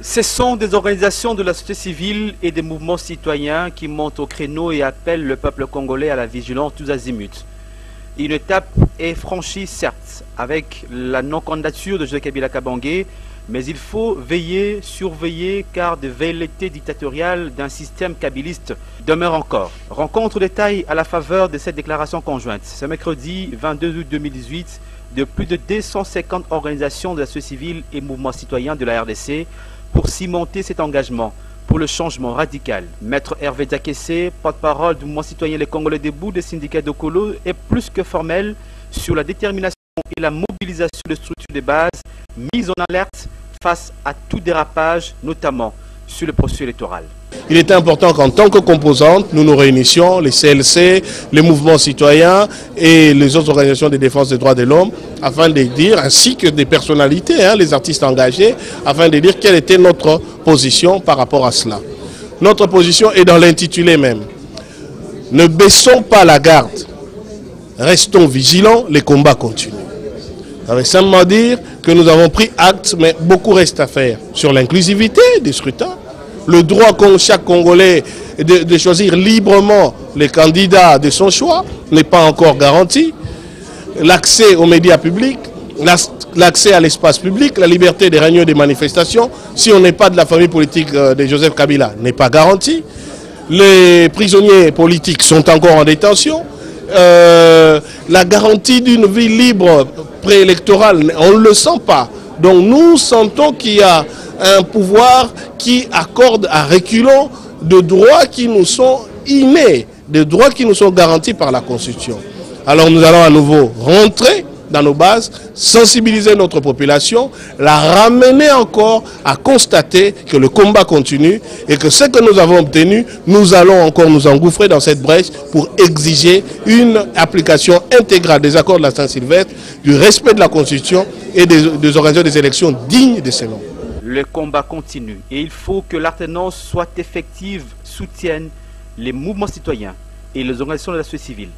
Ce sont des organisations de la société civile et des mouvements citoyens qui montent au créneau et appellent le peuple congolais à la vigilance tous azimuts. Une étape est franchie, certes, avec la non-candidature de Joseph Kabila Kabange, mais il faut veiller, surveiller, car des velléités dictatoriales d'un système kabiliste demeurent encore. Rencontre détail à la faveur de cette déclaration conjointe. Ce mercredi 22 août 2018, de plus de 250 organisations de la société civile et mouvements citoyens de la RDC pour cimenter cet engagement pour le changement radical. Maître Hervé Diakessé, porte-parole du mouvement citoyen Les Congolais debout des syndicats de Colo, est plus que formel sur la détermination et la mobilisation de structures de base mises en alerte face à tout dérapage, notamment sur le processus électoral. Il était important qu'en tant que composante, nous nous réunissions, les CLC, les mouvements citoyens et les autres organisations de défense des droits de l'homme, afin de dire, ainsi que des personnalités, les artistes engagés, afin de dire quelle était notre position par rapport à cela. Notre position est dans l'intitulé même. Ne baissons pas la garde, restons vigilants, les combats continuent. Ça veut simplement dire que nous avons pris acte, mais beaucoup reste à faire sur l'inclusivité des scrutins. Le droit qu'ont chaque Congolais de choisir librement les candidats de son choix n'est pas encore garanti. L'accès aux médias publics, l'accès à l'espace public, la liberté des réunions et des manifestations, si on n'est pas de la famille politique de Joseph Kabila, n'est pas garanti. Les prisonniers politiques sont encore en détention. La garantie d'une vie libre préélectorale, on ne le sent pas. Donc nous sentons qu'il y a un pouvoir qui accorde à reculons de droits qui nous sont innés, de droits qui nous sont garantis par la Constitution. Alors nous allons à nouveau rentrer dans nos bases, sensibiliser notre population, la ramener encore à constater que le combat continue et que ce que nous avons obtenu, nous allons encore nous engouffrer dans cette brèche pour exiger une application intégrale des accords de la Saint-Sylvestre, du respect de la Constitution et des organisations des élections dignes de ces noms. Le combat continue et il faut que l'alternance soit effective, soutienne les mouvements citoyens et les organisations de la société civile.